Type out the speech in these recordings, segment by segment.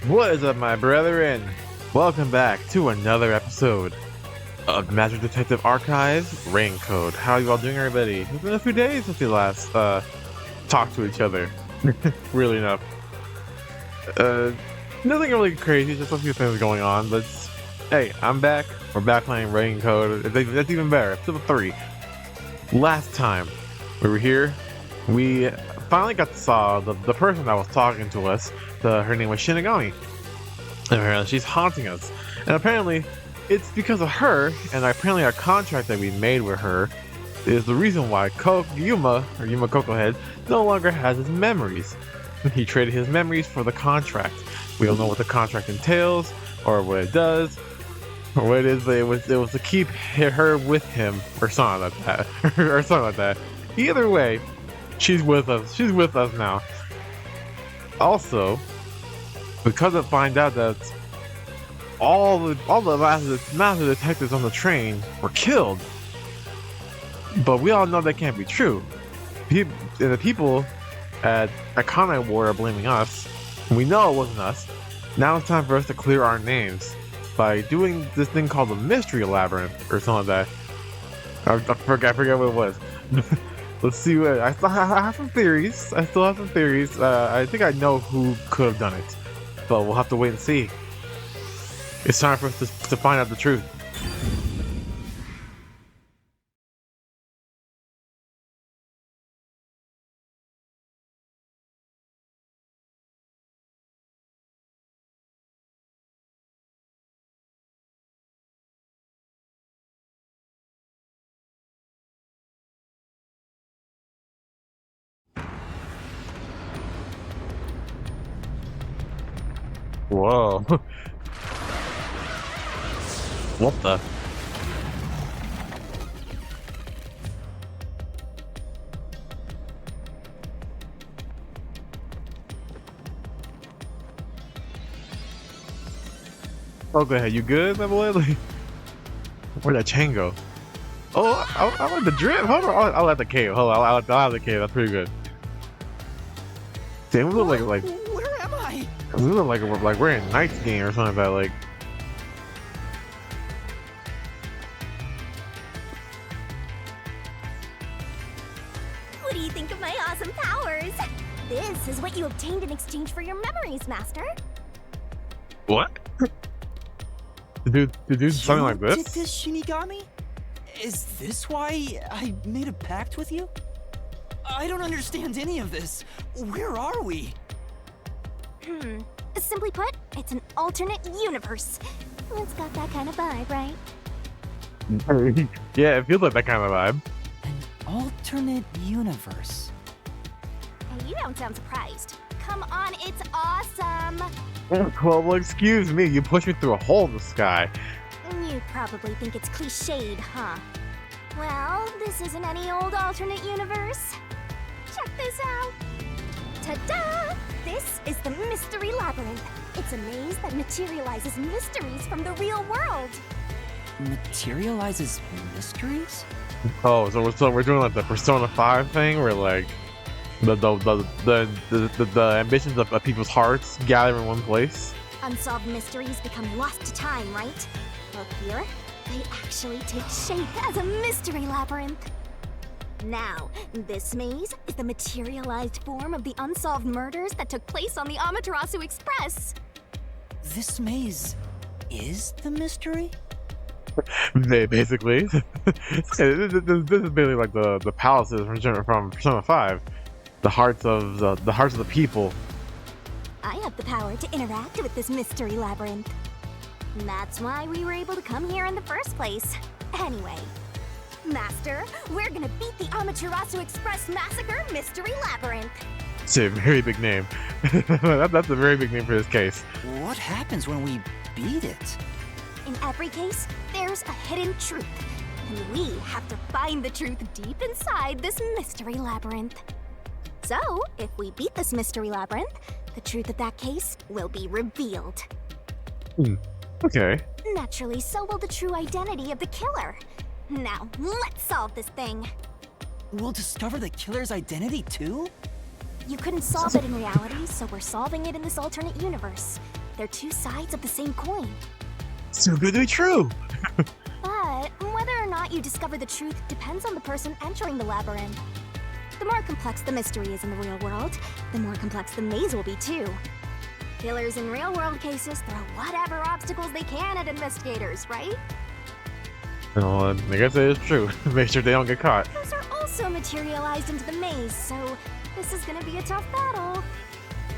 What is up, my brethren? Welcome back to another episode of Magic Detective Archives Rain Code. How are you all doing, everybody? It's been a few days since we last talked to each other. Really enough. Nothing really crazy, just a few things going on, but hey, I'm back. We're back playing Rain Code. That's even better. Episode 3. Last time we were here, we finally got to saw the person that was talking to us. Her name was Shinigami. And apparently she's haunting us. And apparently it's because of her, and apparently our contract that we made with her is the reason why Yuma Cocohead no longer has his memories. He traded his memories for the contract. We don't know what the contract entails, or what it does, or what it is, but it was to keep her with him, or something like that. Or something like that. Either way, she's with us. She's with us now. Also, because I find out that all the master detectives on the train were killed, but we all know that can't be true. The people at Akane War are blaming us. We know it wasn't us. Now it's time for us to clear our names by doing this thing called the Mystery Labyrinth or something like that. I forget what it was. Let's see what I have some theories. I still have some theories. I think I know who could have done it, but we'll have to wait and see. It's time for us to find out the truth. Whoa. What the? Okay, you good, my boy? Like, where'd that chain go? Oh, I like the drip. Hold on, I like the cave. Hold on, I like the cave. That's pretty good. Damn, we look like Where am I? we look like we're in Knight's game or something like that. Like, What do you think of my awesome powers? This is what you obtained in exchange for your memories, Master. what? The dude something like You did this? this, Shinigami? Is this why I made a pact with you? I don't understand any of this. Where are we? Simply put, it's an alternate universe. It's got that kind of vibe, right? Yeah, it feels like that kind of vibe. An alternate universe. Hey, you don't sound surprised. Come on, it's awesome. Well, excuse me, you pushed me through a hole in the sky. You probably think it's cliched, huh? Well, this isn't any old alternate universe. Check this out. Ta-da! This is the Mystery Labyrinth. It's a maze that materializes mysteries from the real world. Materializes mysteries? Oh, so we're doing like the Persona 5 thing, where like the ambitions of people's hearts gather in one place. Unsolved mysteries become lost to time, right? Well, here, they actually take shape as a mystery labyrinth. Now, this maze is the materialized form of the unsolved murders that took place on the Amaterasu Express. This maze is the mystery? Basically, this is basically like the palaces from Persona 5, the hearts of the people. I have the power to interact with this mystery labyrinth. And that's why we were able to come here in the first place. Anyway, Master, we're gonna beat the Amaterasu Express Massacre Mystery Labyrinth. It's a very big name. That's a very big name for this case. What happens when we beat it? In every case, there's a hidden truth. And we have to find the truth deep inside this mystery labyrinth. So, if we beat this mystery labyrinth, the truth of that case will be revealed. Okay. Naturally, so will the true identity of the killer. Now, let's solve this thing. We'll discover the killer's identity too? You couldn't solve it in reality, so we're solving it in this alternate universe. They're two sides of the same coin. So good to be true. But whether or not you discover the truth depends on the person entering the labyrinth. The more complex the mystery is in the real world, the more complex the maze will be too. Killers in real-world cases throw whatever obstacles they can at investigators, right? Well, I guess it is true. Make sure they don't get caught. Those are also materialized into the maze, so this is gonna be a tough battle.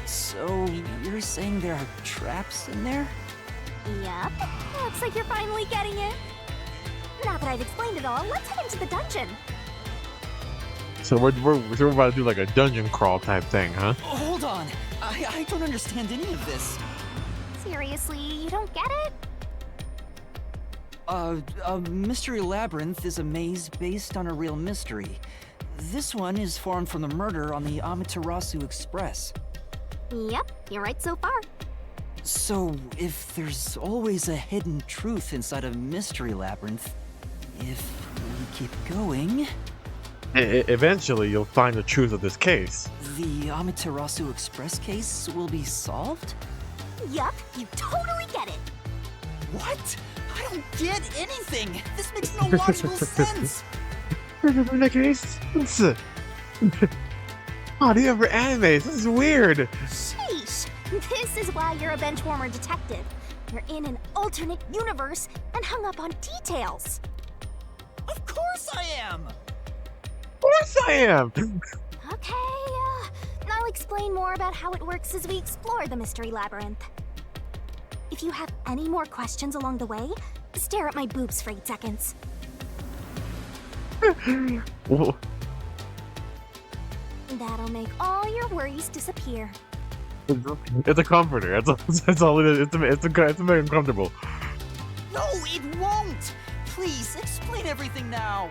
So, you're saying there are traps in there? Yup. Looks like you're finally getting it. Now that I've explained it all, let's head into the dungeon. So we're about to do like a dungeon crawl type thing, huh? Hold on. I don't understand any of this. Seriously, you don't get it? Mystery Labyrinth is a maze based on a real mystery. This one is formed from the murder on the Amaterasu Express. Yep, you're right so far. So, if there's always a hidden truth inside a Mystery Labyrinth, if we keep going... Eventually, you'll find the truth of this case. The Amaterasu Express case will be solved? Yup, you totally get it. What? I don't get anything! This makes no logical sense! In that case, oh, do you ever animes? This is weird. Sheesh, this is why you're a benchwarmer detective. You're in an alternate universe and hung up on details. Of course I am! Of course I am. Okay, I'll explain more about how it works as we explore the Mystery Labyrinth. If you have any more questions along the way, stare at my boobs for 8 seconds. Whoa. That'll make all your worries disappear. It's a comforter. That's all it is. It's to make him comfortable. No, it won't! Please, explain everything now!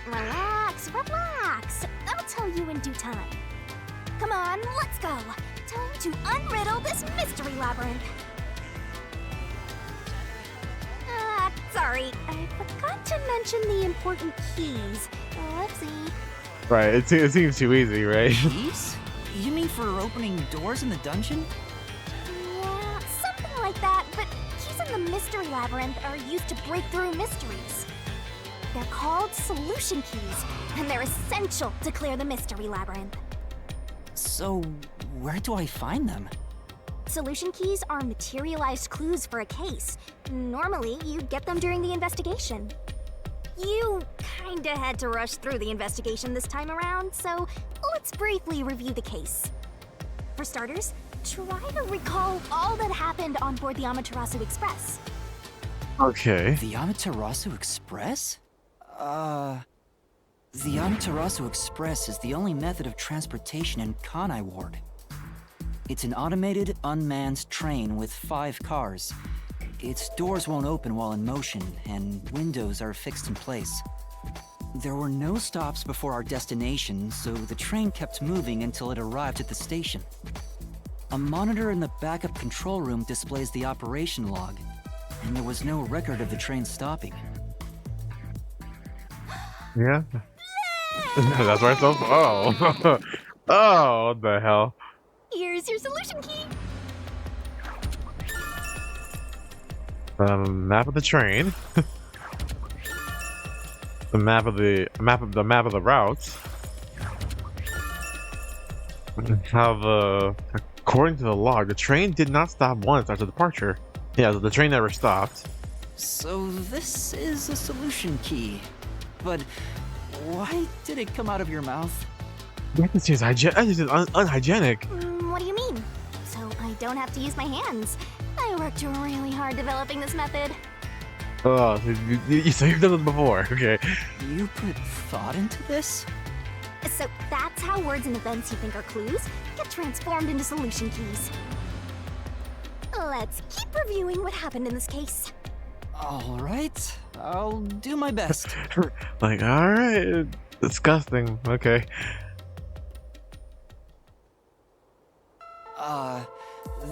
Relax, relax. I'll tell you in due time. Come on, let's go. Time to unriddle this mystery labyrinth. Sorry, I forgot to mention the important keys. Whoopsie. Right. It seems too easy, right? Keys? You mean for opening doors in the dungeon? Yeah, something like that, but keys in the mystery labyrinth are used to break through mysteries. They're called solution keys, and they're essential to clear the mystery labyrinth. So, where do I find them? Solution keys are materialized clues for a case. Normally, you get them during the investigation. You kinda had to rush through the investigation this time around, so let's briefly review the case. For starters, try to recall all that happened on board the Amaterasu Express. Okay. The Amaterasu Express? The Amaterasu Express is the only method of transportation in Kanai Ward. It's an automated, unmanned train with 5 cars. Its doors won't open while in motion, and windows are fixed in place. There were no stops before our destination, so the train kept moving until it arrived at the station. A monitor in the backup control room displays the operation log, and there was no record of the train stopping. Yeah. That's right. So. Oh. Oh. What the hell? Here's your solution key. Map of the train. the map of the routes. According to the log, the train did not stop once after departure. Yeah, the train never stopped. So this is a solution key. But why did it come out of your mouth? That seems unhygienic. What do you mean? So I don't have to use my hands. I worked really hard developing this method. Oh, so you've done this before. Okay. You put thought into this? So that's how words and events you think are clues get transformed into solution keys. Let's keep reviewing what happened in this case. All right, I'll do my best. Like, all right, disgusting. Okay.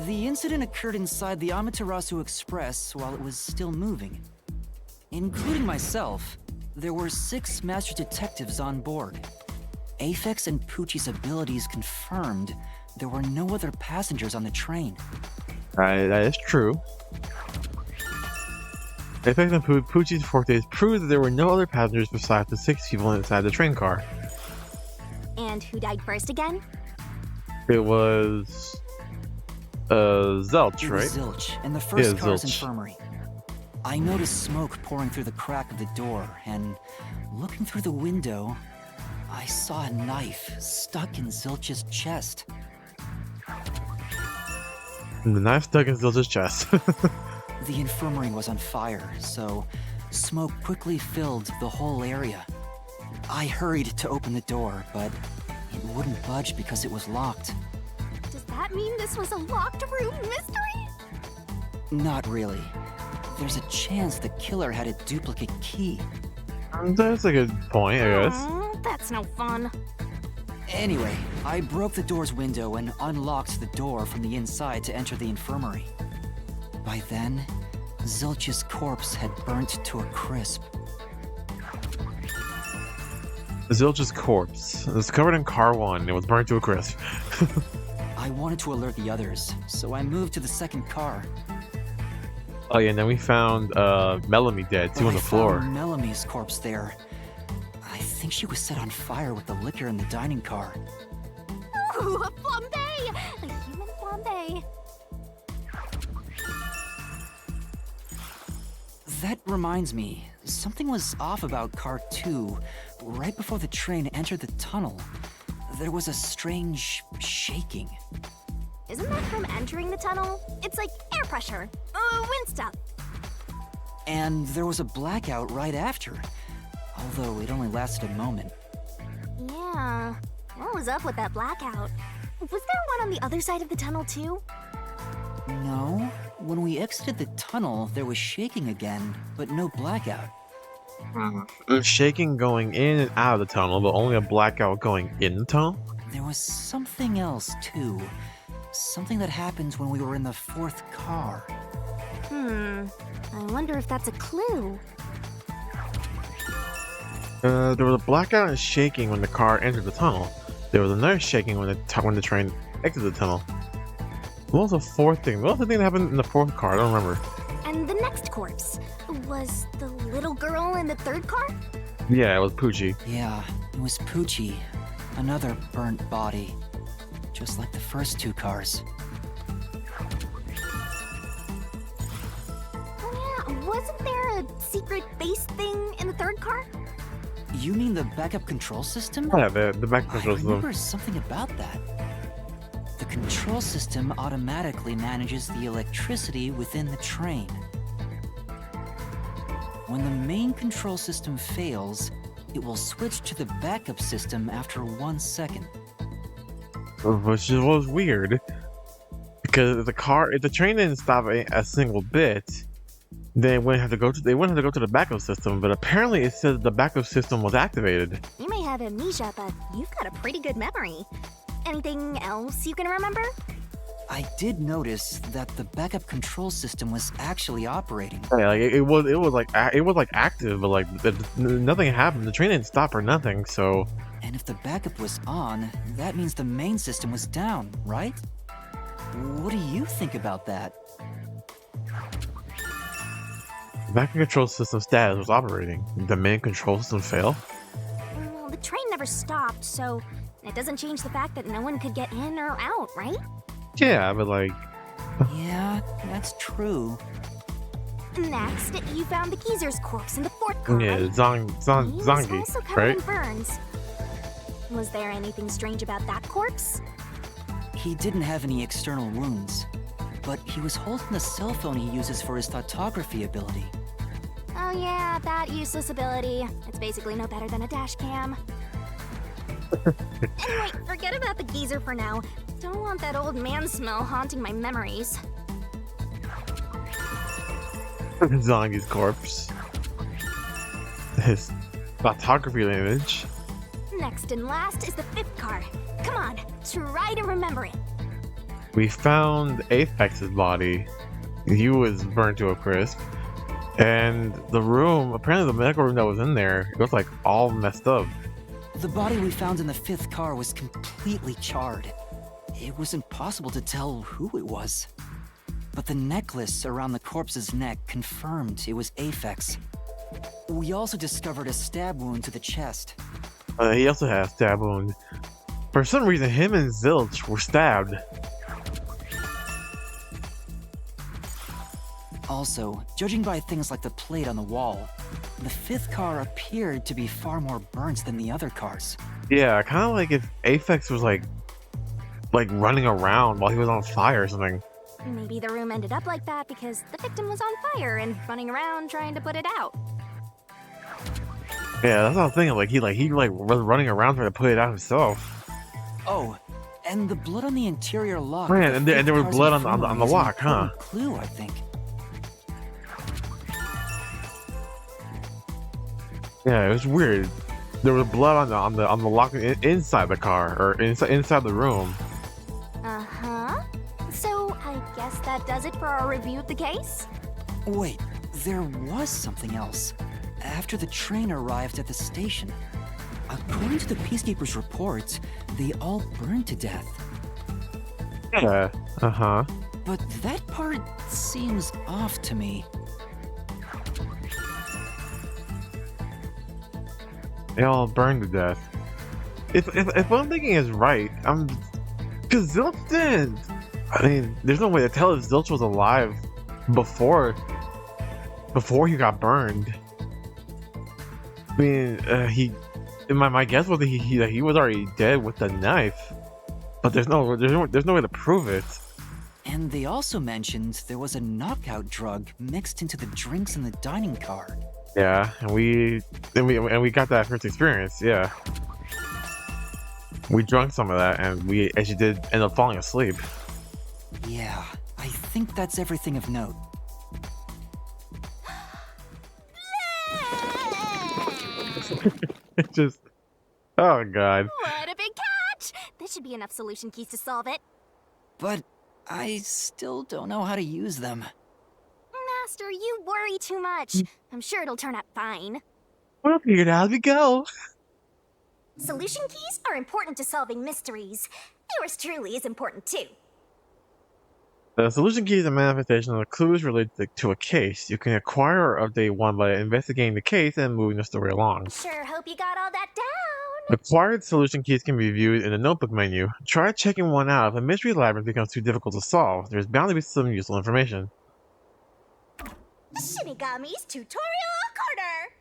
The incident occurred inside the Amaterasu Express while it was still moving. Including myself, there were 6 master detectives on board. Aphex and Poochie's abilities confirmed, there were no other passengers on the train. That is true. The effect on Pucci's fortes proved that there were no other passengers besides the 6 people inside the train car. And who died first again? It was Zelch, It right? was Zilch, in the first Yeah, car's Zilch. infirmary. I noticed smoke pouring through the crack of the door, and looking through the window, I saw a knife stuck in Zilch's chest. And the knife stuck in Zelch's chest. The infirmary was on fire, so smoke quickly filled the whole area. I hurried to open the door, but it wouldn't budge because it was locked. Does that mean this was a locked room mystery? Not really. There's a chance the killer had a duplicate key. That's a good point, I guess. Aw, that's no fun. Anyway, I broke the door's window and unlocked the door from the inside to enter the infirmary. By then, Zilch's corpse had burnt to a crisp. Zilch's corpse. It was covered in car 1. It was burnt to a crisp. I wanted to alert the others, so I moved to the second car. Oh yeah, and then we found Melanie dead too But on the I floor. found Melanie's corpse there. I think she was set on fire with the liquor in the dining car. Ooh, a flambe! A human flambe. That reminds me, something was off about car 2. Right before the train entered the tunnel, there was a strange shaking. Isn't that from entering the tunnel? It's like air pressure. Wind stuff. And there was a blackout right after, although it only lasted a moment. Yeah. What was up with that blackout? Was there one on the other side of the tunnel too? No, when we exited the tunnel, there was shaking again, but no blackout. Shaking going in and out of the tunnel, but only a blackout going in the tunnel? There was something else too. Something that happened when we were in the 4th car. I wonder if that's a clue. There was a blackout and shaking when the car entered the tunnel. There was another shaking when the train exited the tunnel. What was the 4th thing? What was the thing that happened in the 4th car? I don't remember. And the next corpse was the little girl in the 3rd car? Yeah, it was Poochie. Yeah, it was Poochie. Another burnt body. Just like the first 2 cars. Oh yeah, wasn't there a secret base thing in the 3rd car? You mean the backup control system? Yeah, the back I control system. remember something about that. The control system automatically manages the electricity within the train. When the main control system fails, it will switch to the backup system after 1 second. Which was weird. Because if the train didn't stop a single bit, they wouldn't have to go to the backup system, but apparently it says the backup system was activated. You may have amnesia, but you've got a pretty good memory. Anything else you can remember? I did notice that the backup control system was actually operating. Yeah, like it was active, but like nothing happened. The train didn't stop or nothing. So And if the backup was on, that means the main system was down, right? What do you think about that? the backup control system status was operating. Did the main control system fail? Well, the train never stopped, so it doesn't change the fact that no one could get in or out, right? Yeah, but like Yeah, that's true. Next, you found the geezer's corpse in the 4th car, yeah, right? He was Zongi, also covered right? in burns. Was there anything strange about that corpse? He didn't have any external wounds, but he was holding the cell phone he uses for his photography ability. Oh yeah, that useless ability. It's basically no better than a dash cam. Anyway, forget about the geezer for now. Don't want that old man smell haunting my memories. Zongi's corpse. His photography image. Next and last is the 5th car. Come on, try to remember it. We found Apex's body. He was burnt to a crisp. And the room, apparently the medical room that was in there, it was like all messed up. The body we found in the 5th car was completely charred. it was impossible to tell who it was. But the necklace around the corpse's neck confirmed it was Aphex. We also discovered a stab wound to the chest. He also has a stab wound. For some reason, him and Zilch were stabbed. Also, judging by things like the plate on the wall, the fifth car appeared to be far more burnt than the other cars. Yeah, kind of like if Aphex was like running around while he was on fire or something. Maybe the room ended up like that because the victim was on fire and running around trying to put it out. Yeah, that's what I was thinking. He was running around trying to put it out himself. Oh, and the blood on the interior lock. Man, and there was blood on the lock, huh? Clue, I think. Yeah, it was weird. There was blood on the lock inside the car or inside the room. Uh-huh. So I guess that does it for our review of the case? Wait, there was something else. After the train arrived at the station, according to the Peacekeepers' reports, they all burned to death. Yeah, uh-huh. But that part seems off to me. They all burned to death. If what I'm thinking is right, because Zilch didn't. I mean, there's no way to tell if Zilch was alive before he got burned. I mean, my guess was that he was already dead with the knife, but there's no way to prove it. And they also mentioned there was a knockout drug mixed into the drinks in the dining car. Yeah, and we got that first experience. Yeah, we drank some of that, and we actually did end up falling asleep. Yeah, I think that's everything of note. It just, oh god. What a big catch! This should be enough solution keys to solve it. But I still don't know how to use them. Master, you worry too much. I'm sure it'll turn out fine. We'll figure it out as we go. Solution keys are important to solving mysteries. Yours truly is important too. The solution key is a manifestation of clues related to a case. You can acquire or update one by investigating the case and moving the story along. Sure hope you got all that down. Acquired solution keys can be viewed in the notebook menu. Try checking one out if a mystery labyrinth becomes too difficult to solve. There's bound to be some useful information. Shinigami's Tutorial Corner!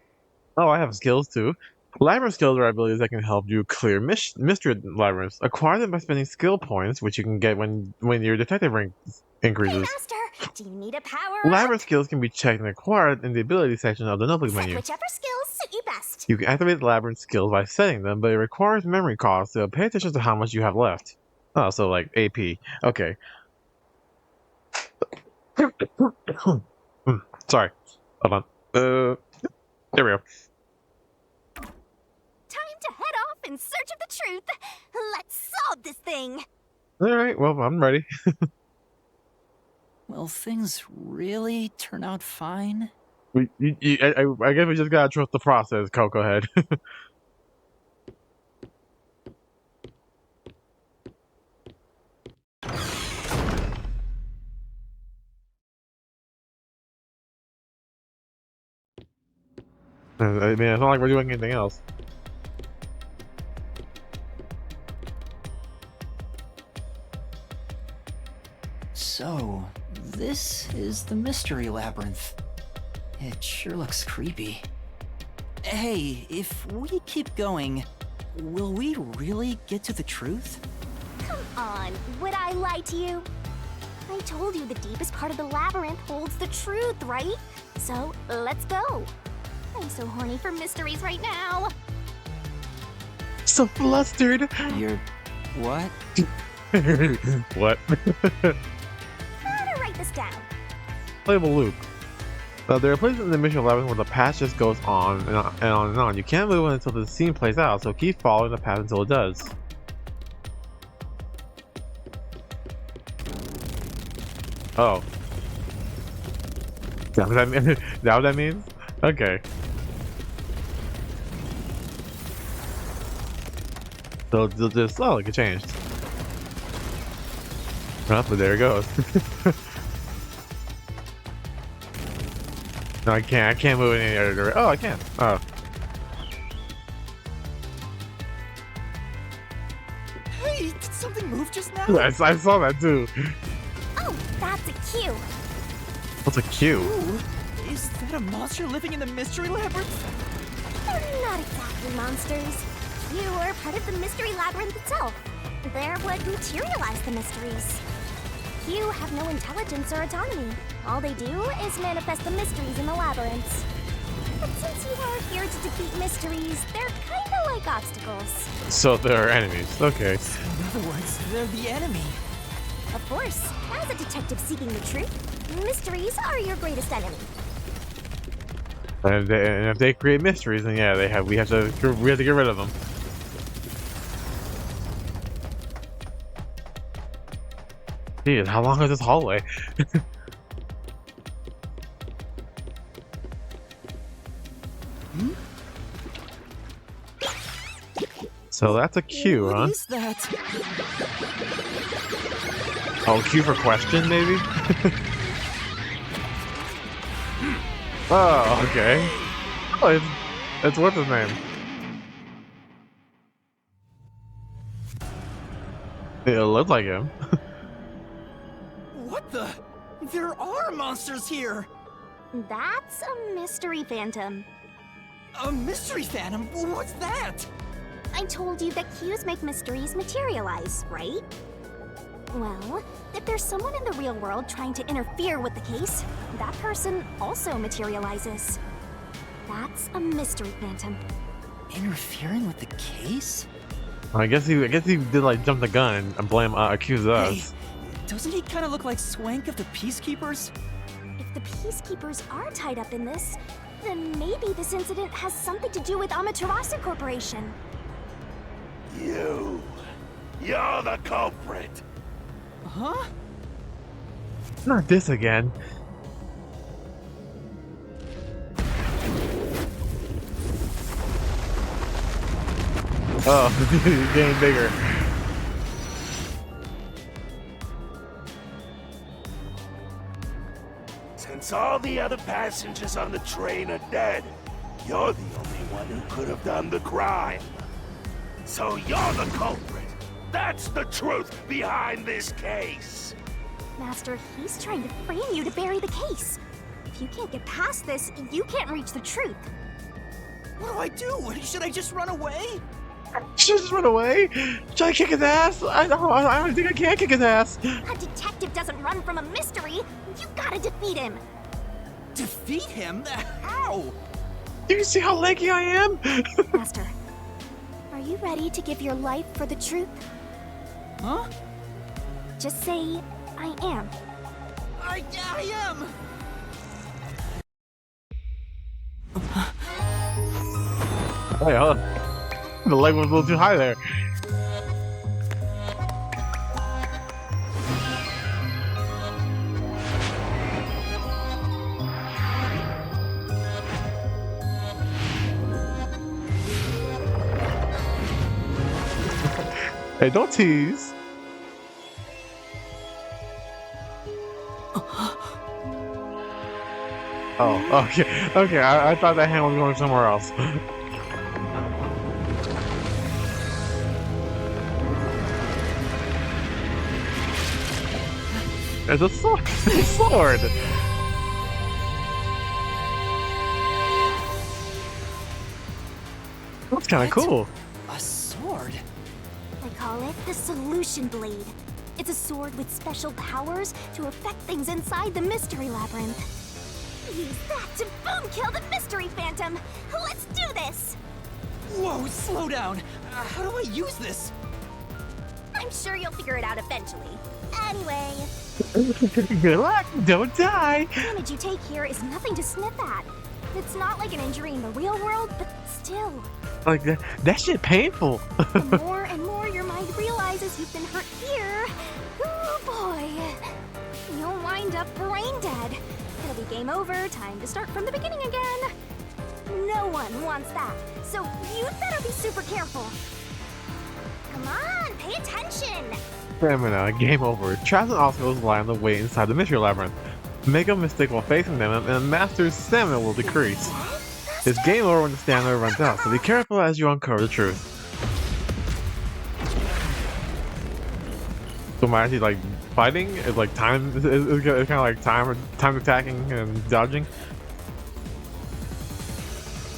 Oh, I have skills too. Labyrinth skills are abilities that can help you clear mystery labyrinths. Acquire them by spending skill points, which you can get when your detective rank increases. Hey, Master, do you need a power Labyrinth skills can be checked and acquired in the ability section of the notebook Set menu. whichever skills suit you best. You can activate the labyrinth skills by setting them, but it requires memory costs, so pay attention to how much you have left. Oh, so like AP. Okay. Sorry. Hold on. There we go. Time to head off in search of the truth. Let's solve this thing. Alright, well, I'm ready. Will things really turn out fine? I guess we just gotta trust the process, Coco Head. I mean, it's not like we're doing anything else. So, this is the Mystery Labyrinth. It sure looks creepy. Hey, if we keep going, will we really get to the truth? Come on, would I lie to you? I told you the deepest part of the labyrinth holds the truth, right? So, let's go. I'm so horny for mysteries right now. So flustered. You're... what? What? How to write this down? Playable loop. There are places in the mission labyrinth where the path just goes on and on and on and on. You can't move until the scene plays out, so keep following the path until it does. Oh. Is that what that means? Okay. So just, oh, look, it changed. Oh, but there it goes. No, I can't move in any other direction. Oh, I can. Oh. Hey, did something move just now? I saw that too. Oh, that's a cue. What's a Q? Ooh, is that a monster living in the Mystery Labyrinth? They're not exactly monsters. You are part of the Mystery Labyrinth itself. They're what materialize the mysteries. You have no intelligence or autonomy. All they do is manifest the mysteries in the labyrinths. But since you are here to defeat mysteries, they're kinda like obstacles. So they're enemies. Okay. In other words, they're the enemy. Of course, as a detective seeking the truth, mysteries are your greatest enemy. And if they create mysteries, then yeah, we have to get rid of them. Dude, how long is this hallway? So that's a Q, huh? What is that? Oh, Q for question, maybe? Oh, okay. Oh, it's what's his name? It looks like him. What the? There are monsters here! That's a mystery phantom. A mystery phantom? What's that? I told you that cues make mysteries materialize, right? Well, if there's someone in the real world trying to interfere with the case, that person also materializes. That's a mystery phantom. Interfering with the case? I guess he did like jump the gun and blame accuse us. Hey, doesn't he kind of look like Swank of the Peacekeepers? If the Peacekeepers are tied up in this, then maybe this incident has something to do with Amaterasu Corporation. You're the culprit. Huh? Not this again. Oh, he's getting bigger. Since all the other passengers on the train are dead, you're the only one who could have done the crime. So you're the culprit. That's the truth behind this case. Master, he's trying to frame you to bury the case. If you can't get past this, you can't reach the truth. What do I do? Should I just run away? Should I just run away? Should I kick his ass? I don't think I can kick his ass. A detective doesn't run from a mystery. You gotta defeat him. Defeat him? How? Do you see how leggy I am? Master, are you ready to give your life for the truth? Huh? Just say, I am. I am! Wait, hold on. The leg was a little too high there. Hey, don't tease. Oh, okay. Okay, I thought that hand was going somewhere else. There's a sword. There's a sword. That's kind of cool. A sword? I call it the Solution Blade. It's a sword with special powers to affect things inside the Mystery Labyrinth. Use that to boom kill the Mystery Phantom. Let's do this. Whoa, slow down. How do I use this? I'm sure you'll figure it out eventually. Anyway, Good luck. Don't die. the damage you take here is nothing to sniff at. It's not like an injury in the real world, but still. Like that shit painful. The more and more your mind realizes you've been hurt here, oh boy, you'll wind up brain dead. It'll be game over, time to start from the beginning again. No one wants that, so you'd better be super careful. Come on, pay attention. Stamina, game over. Traps and obstacles lie on the way inside the Mystery Labyrinth. Make a mistake while facing them, and a master's stamina will decrease. It's game over when the stamina runs out, so be careful as you uncover the truth. So am I actually like fighting? Is like time? It's kind of like time attacking and dodging.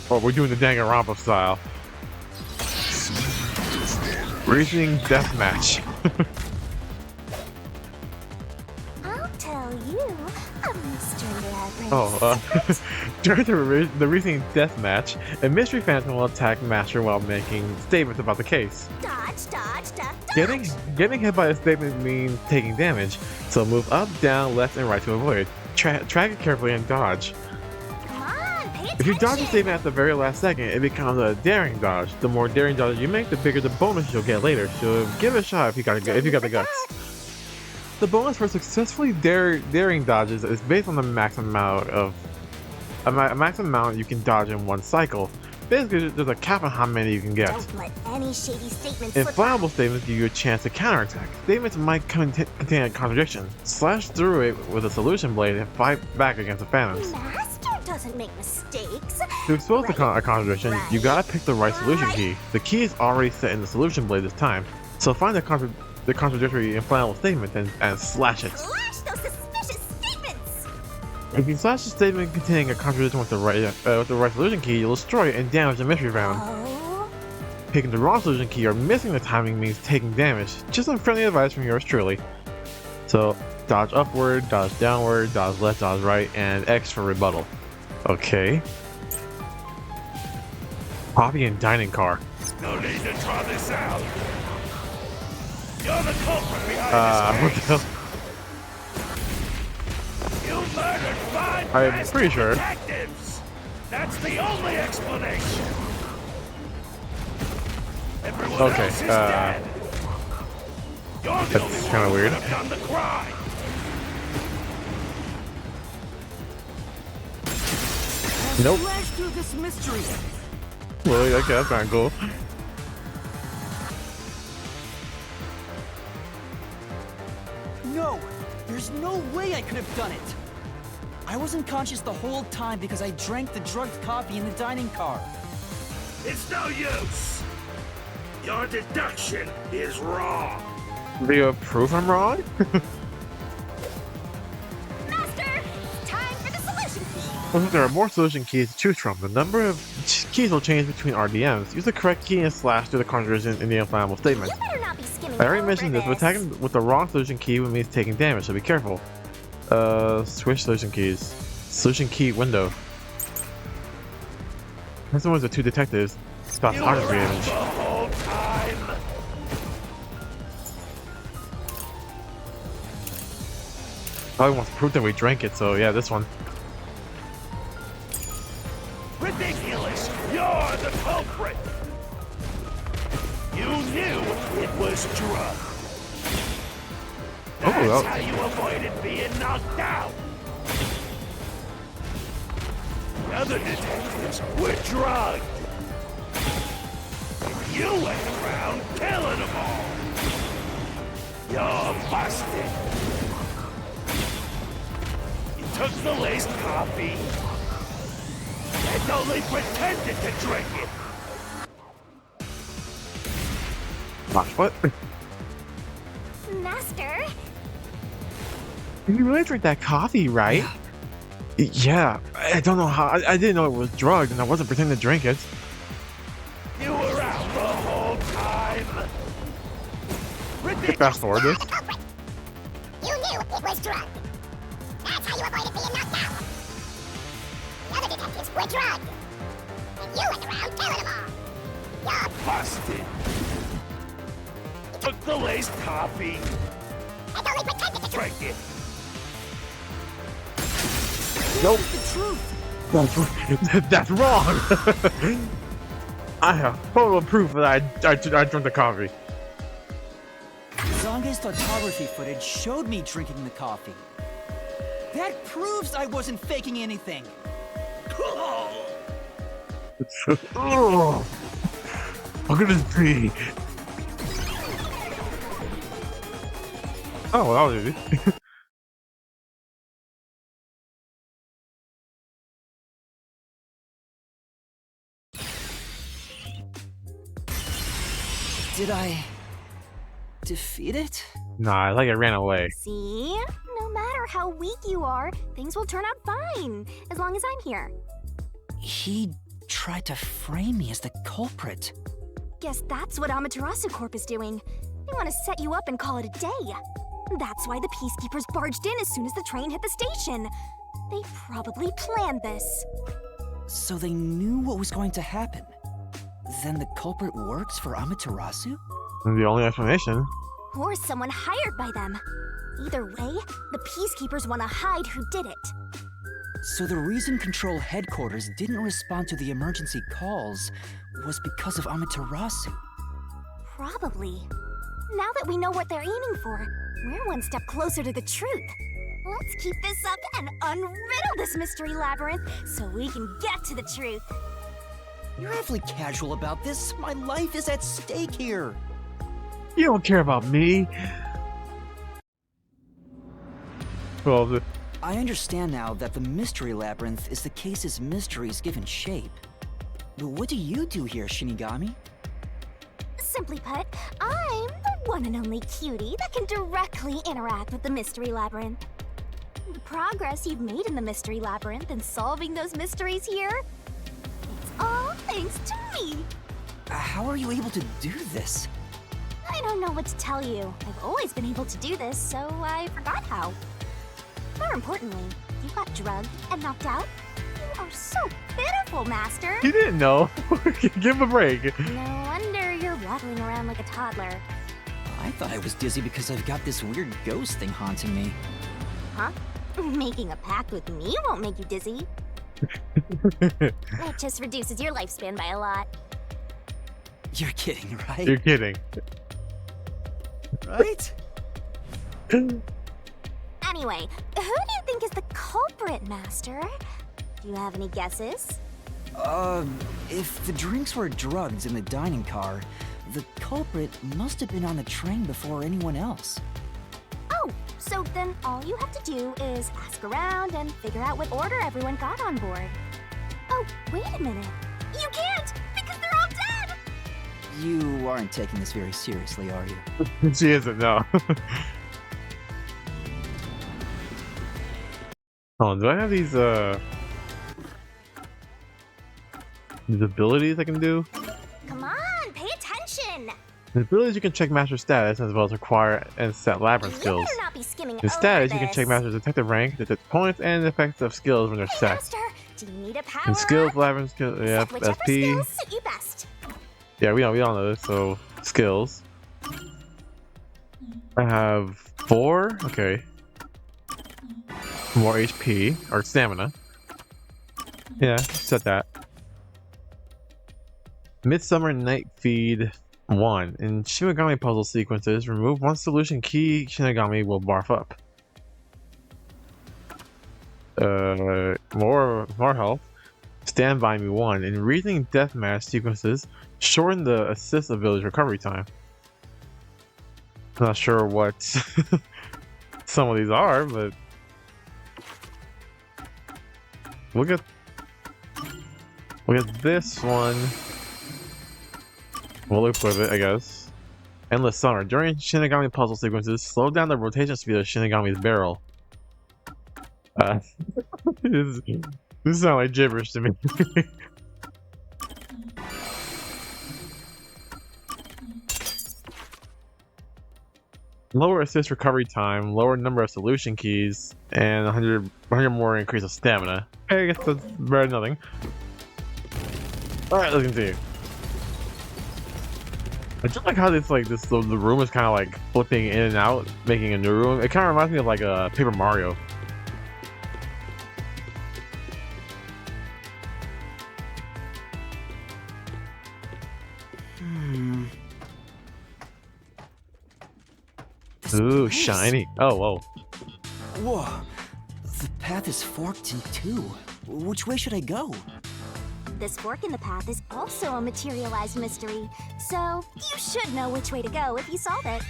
Or we're doing the Danganronpa style. Reasoning deathmatch. I'll tell you a Mystery Labyrinth. Oh, during the reasoning deathmatch, a mystery phantom will attack Master while making statements about the case. Dodge, dodge, dodge, dodge. Getting hit by a statement means taking damage, so move up, down, left, and right to avoid it. Track it carefully and dodge. Come on, pay attention. If you dodge a statement at the very last second, it becomes a daring dodge. The more daring dodges you make, the bigger the bonus you'll get later. So give it a shot if you got the guts. The bonus for successfully daring dodges is based on the maximum amount you can dodge in one cycle. Basically, there's a cap on how many you can get. Don't let any shady statements slip Inflammable statements give you a chance to counterattack. Statements might contain a contradiction. Slash through it with a solution blade and fight back against the phantoms. Master doesn't make mistakes. To expose a contradiction, you gotta pick the right solution key. The key is already set in the solution blade this time, so find the contradictory inflammable statement and slash it. Slash those suspicious statements. If you slash a statement containing a contradiction with the right solution key, you'll destroy it and damage the mystery phantom. Oh. Picking the wrong solution key or missing the timing means taking damage. Just some friendly advice from yours truly. So, dodge upward, dodge downward, dodge left, dodge right, and X for rebuttal. Okay. Coffee and dining car. No need to try this out. You're the culprit behind What this the case. You murdered 5 I'm masked pretty sure. detectives. That's the only explanation. Everyone Okay, else is dead. You're the that's only kinda one who weird. could have done the crime. Nope. Flash through this mystery. Well, okay, that's kinda cool. No, there's no way I could have done it. I wasn't conscious the whole time because I drank the drugged coffee in the dining car. It's no use. Your deduction is wrong. Do you have proof I'm wrong? Master, it's time for the solution key. Well, there are more solution keys to choose from. The number of keys will change between RDMs. Use the correct key and slash through the contradiction in the inflammable statement. You better not be skimming I already over mentioned this, but attacking with the wrong solution key means taking damage, so be careful. Switch solution keys. Solution key window. This one's the 2 detectives. Stops You were out auto the damage. whole time. Probably wants proof that we drank it, so yeah, this one. Ridiculous! You're the culprit! You knew it was drugged. That's well. how you avoided being knocked out. The other detectives were drugged. And you went around killing them all. You're busted. You took the laced coffee and only pretended to drink it. Watch what? Master, You really drink that coffee, right? Yeah, I don't know how. I didn't know it was drugged, and I wasn't pretending to drink it. You were out the whole time. Ridiculous. Fast forward this. you knew it was drugged. That's how you avoided being knocked out. The other detectives were drugged. And you went around killing them all. You're Busted. Took the laced coffee and only pretended to drink it. Nope. The truth. That's wrong. I have photo proof that I drank the coffee. Zange's photography footage showed me drinking the coffee. That proves I wasn't faking anything. Oh, how could this be? Oh, well, that was easy. Did I defeat it? Nah, I think it ran away. See? No matter how weak you are, things will turn out fine, as long as I'm here. He tried to frame me as the culprit. Guess that's what Amaterasu Corp is doing. They want to set you up and call it a day. That's why the Peacekeepers barged in as soon as the train hit the station. They probably planned this. So they knew what was going to happen. Then the culprit works for Amaterasu? The only explanation. Or someone hired by them. Either way, the Peacekeepers want to hide who did it. So the reason Control Headquarters didn't respond to the emergency calls was because of Amaterasu. Probably. Now that we know what they're aiming for, we're one step closer to the truth. Let's keep this up and unriddle this Mystery Labyrinth so we can get to the truth. You're awfully casual about this. My life is at stake here. You don't care about me. Well, I understand now that the Mystery Labyrinth is the case's mysteries given shape. But what do you do here, Shinigami? Simply put, I'm the one and only cutie that can directly interact with the Mystery Labyrinth. The progress you've made in the Mystery Labyrinth and solving those mysteries here, it's all thanks to me. How are you able to do this? I don't know what to tell you. I've always been able to do this, so I forgot how. More importantly, you got drugged and knocked out. You are so pitiful, Master. you didn't know. Give him a break. No wonder you're waddling around like a toddler. I thought I was dizzy because I've got this weird ghost thing haunting me. Huh? Making a pact with me won't make you dizzy. That just reduces your lifespan by a lot. You're kidding, right? You're kidding. Right? Anyway, who do you think is the culprit, Master? Do you have any guesses? If the drinks were drugs in the dining car, the culprit must have been on the train before anyone else. Oh, so then all you have to do is ask around and figure out what order everyone got on board. Oh, wait a minute. You can't, because they're all dead! You aren't taking this very seriously, are you? She isn't, no. Oh, do I have these abilities I can do? Come on, pay attention! The abilities you can check master status as well as acquire and set labyrinth You skills. better not be skimming In over status, you can this. check master's detective rank, detect points, and effects of skills when they're Hey, set. Master, do you need a power And skills, up? labyrinth skills, yeah, Set whichever SP. skills suit you best. Yeah, we all know this, so skills. I have 4, okay. More HP, or stamina. Yeah, set that. Midsummer Night Feed 1. In Shinigami puzzle sequences, remove one solution key Shinigami will barf up. More health. Stand by me 1. In reasoning deathmatch sequences, shorten the assist ability recovery time. Not sure what some of these are, but look at this one. We'll equip it, I guess. Endless Summer. During Shinigami puzzle sequences, slow down the rotation speed of Shinigami's barrel. This sounds like gibberish to me. Lower assist recovery time, lower number of solution keys, and 100 more increase of stamina. Okay, I guess that's better than nothing. Alright, let's continue. I just like how the room is kind of like flipping in and out, making a new room. It kind of reminds me of like a Paper Mario. Ooh, place. shiny. Oh, whoa. Whoa. The path is forked in two. Which way should I go? This fork in the path is also a materialized mystery, so you should know which way to go if you solve it.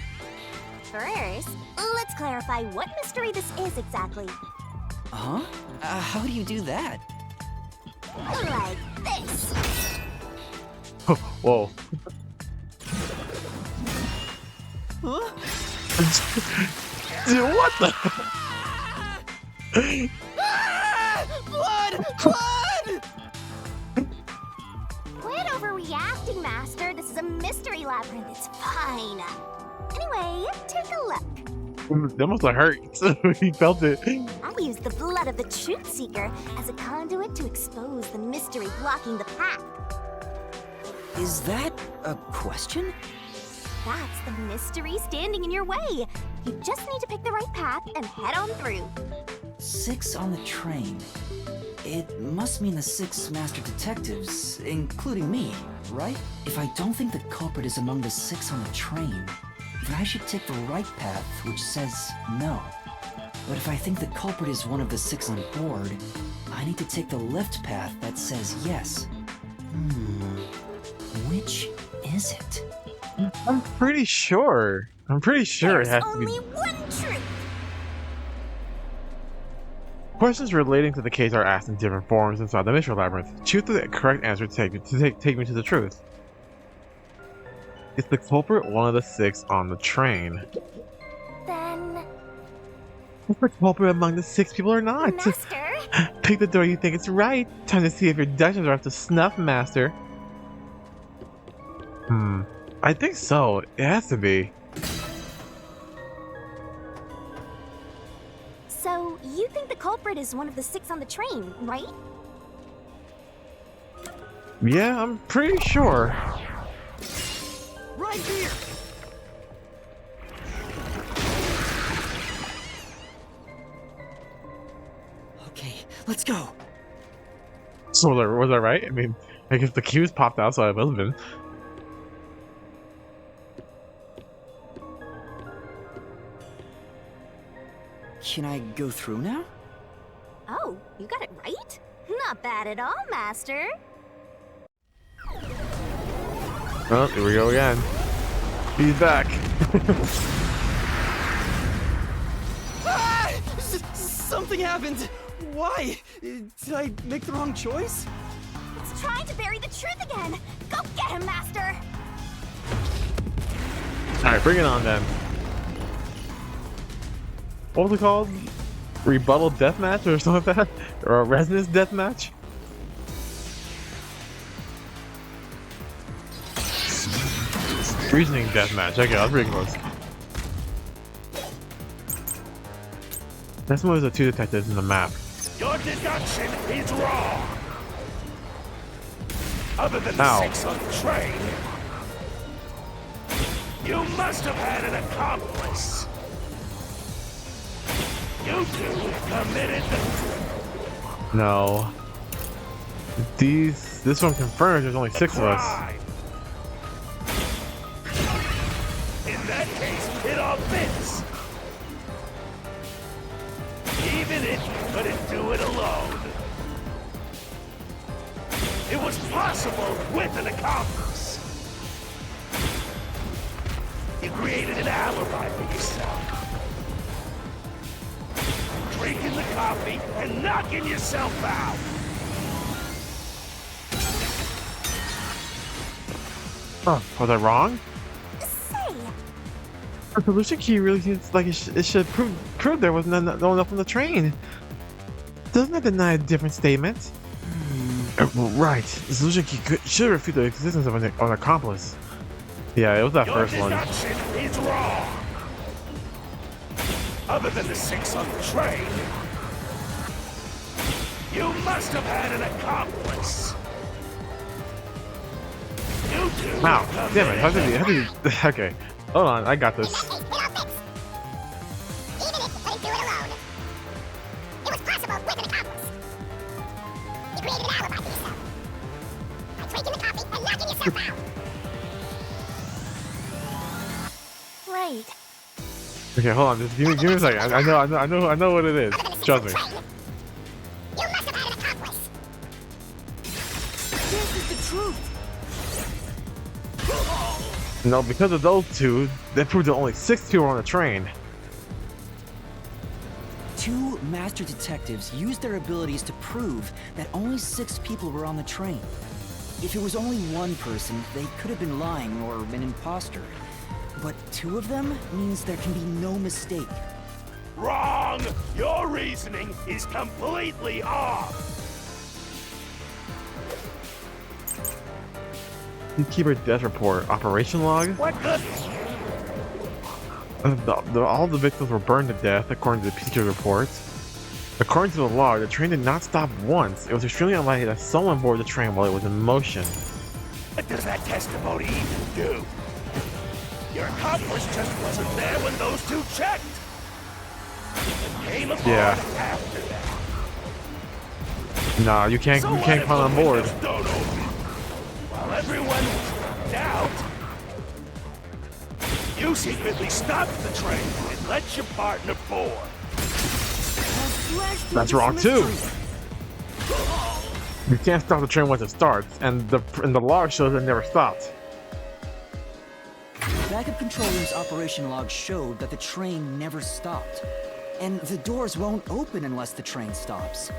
First, let's clarify what mystery this is exactly. Huh? How do you do that? Like this. Whoa. Huh? Dude, what the? Blood! Blood! Quit overreacting, Master. This is a mystery labyrinth. It's fine. Anyway, take a look. That must have hurt. He felt it. I use the blood of the Truth Seeker as a conduit to expose the mystery blocking the path. Is that a question? That's the mystery standing in your way. You just need to pick the right path and head on through. 6 on the train. It must mean the 6 master detectives, including me, right? If I don't think the culprit is among the 6 on the train, then I should take the right path, which says no. But if I think the culprit is one of the 6 on board, I need to take the left path that says yes. Which is it? I'm pretty sure. There's it has to only be. one truth. Questions relating to the case are asked in different forms inside the Mystery Labyrinth. Choose the correct answer to take me to the truth. Is the culprit one of the 6 on the train? Then, Is the culprit among the 6 people or not? Master, Pick the door you think is right. Time to see if your deductions are up to snuff, Master. I think so. It has to be. so you think the culprit is one of the 6 on the train, right? Yeah, I'm pretty sure. Right here! Okay, let's go. So was I right? I mean, I guess the cues popped out, so I must have been. Can I go through now? Oh, you got it right? Not bad at all, Master. Well, here we go again. He's back. Ah! Something happened! Why? Did I make the wrong choice? It's trying to bury the truth again. Go get him, Master. Alright, bring it on then. What was it called? Rebuttal deathmatch or something like that? Or a resonance deathmatch? Reasoning deathmatch. Okay, that was pretty close. This one was the 2 detectives in the map. Your deduction is wrong. Other than the Ow. 6 on the train, you must have had an accomplice. You 2 committed the No. This one confirms there's only 6 of us. crime. In that case, it all fits. Even if you couldn't do it alone. It was possible with an accomplice. You created an alibi for yourself. Drinking the coffee and knocking yourself out. Oh, was I wrong? Say, The solution key really seems like it should prove there was no one up on the train. Doesn't that deny a different statement? Right. The solution key should refute the existence of an accomplice. Yeah, it was that Your first one. deduction is wrong. Other than the 6 on the train, you must have had an accomplice. You 2 Wow, damn it, how committed did you, okay, hold on, I got this. even if you couldn't do it alone, it was possible with an accomplice. You created an alibi for yourself by drinking the coffee and knocking yourself out. Right. Okay, hold on, just give me a second, I know what it is, trust me. You must have had an accomplice. This is the truth! No, because of those two, that proved that only 6 people were on the train. 2 master detectives used their abilities to prove that only 6 people were on the train. If it was only one person, they could have been lying or an imposter. But 2 of them means there can be no mistake. Wrong! Your reasoning is completely off! Keeper death report. Operation log? What the? All the victims were burned to death, according to the Peacekeeper reports. According to the log, the train did not stop once. It was extremely unlikely that someone boarded the train while it was in motion. What does that testimony even do? Your accomplice just wasn't there when those 2 checked! It came aboard after that. Nah, you can't So climb on board. windows don't open? While everyone was out, you secretly stopped the train and let your partner board. That's wrong too. You can't stop the train once it starts, and the log shows it never stopped. Backup control room's operation log showed that the train never stopped. And the doors won't open unless the train stops.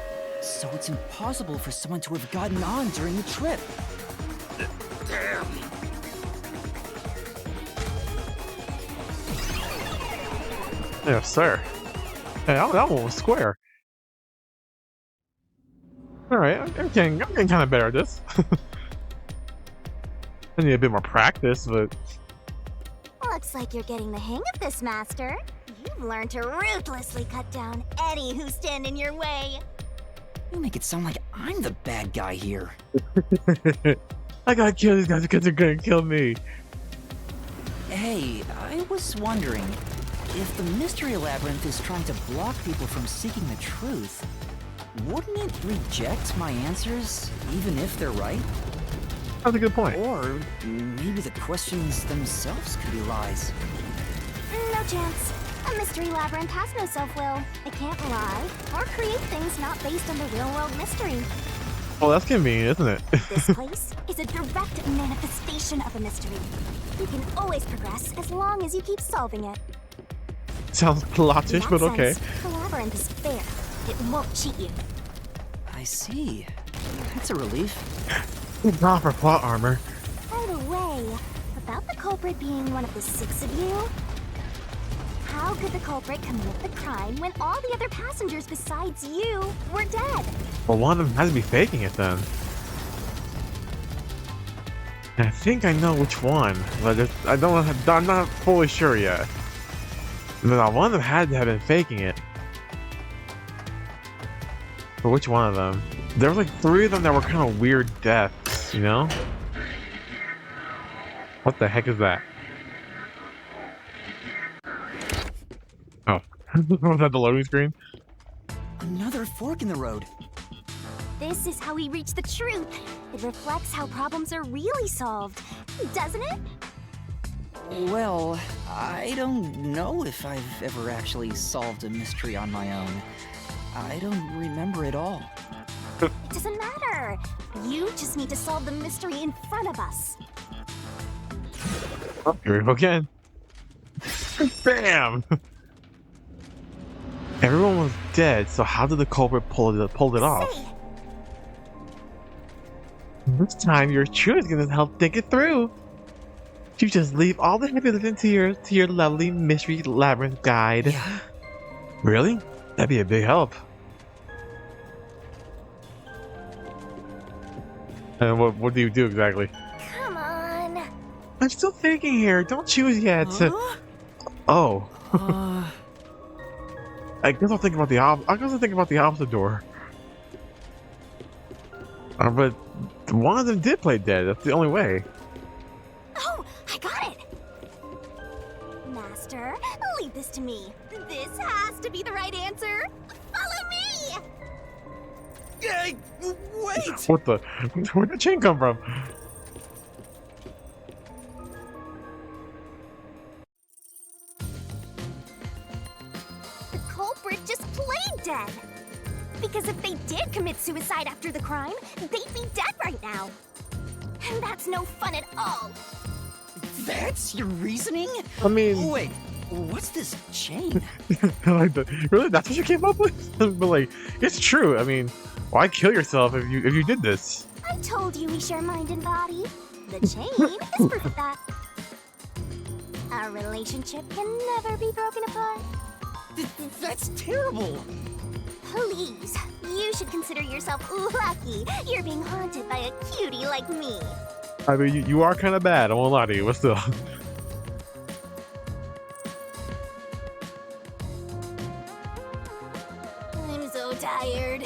So it's impossible for someone to have gotten on during the trip. Damn. Yes, sir. Hey, that one was square. Alright, I'm getting kind of better at this. I need a bit more practice, but... Looks like you're getting the hang of this, Master. You've learned to ruthlessly cut down any who stand in your way. You make it sound like I'm the bad guy here. I gotta kill these guys because they're gonna kill me. Hey, I was wondering, if the Mystery Labyrinth is trying to block people from seeking the truth, wouldn't it reject my answers, even if they're right? That's a good point. Or maybe the questions themselves could be lies. No chance. A Mystery Labyrinth has no self-will. It can't lie or create things not based on the real-world mystery. Well, that's convenient, isn't it? This place is a direct manifestation of a mystery. You can always progress as long as you keep solving it. Sounds In plottish, that but okay. sense, the labyrinth is fair. It won't cheat you. I see. That's a relief. Proper plot armor. By the way, about the culprit being one of the 6 of you, how could the culprit commit the crime when all the other passengers besides you were dead? Well, one of them has to be faking it then. I think I know which one, but I'm not fully sure yet. But one of them had to have been faking it. But which one of them? There were like 3 of them that were kind of weird deaths, you know? What the heck is that? Oh, was that the loading screen? Another fork in the road. This is how we reach the truth. It reflects how problems are really solved, doesn't it? Well, I don't know if I've ever actually solved a mystery on my own. I don't remember it all. It doesn't matter. You just need to solve the mystery in front of us. Oh, here we go again. Bam! Everyone was dead, so how did the culprit pull it off? Say, This time your truth is gonna help think it through. You just leave all the heavy lifting to your lovely Mystery Labyrinth guide. Yeah. Really? That'd be a big help. And what do you do exactly? come on. I'm still thinking here. Don't choose yet. Huh? Oh. Uh, I guess I'll think about the opposite door. But one of them did play dead. That's the only way. Oh, I got it. Master, leave this to me. This has to be the right answer. Follow me. hey, wait! Where'd the chain come from? The culprit just played dead. Because if they did commit suicide after the crime, they'd be dead right now. And that's no fun at all. That's your reasoning? I mean, Wait, what's this chain? like really, that's what you came up with? But like, it's true. I mean, why kill yourself if you did this? I told you we share mind and body. The chain is proof of that. Our relationship can never be broken apart. That's terrible. Please, you should consider yourself lucky you're being haunted by a cutie like me. I mean, you are kind of bad. I won't lie to you, but still. I'm so tired.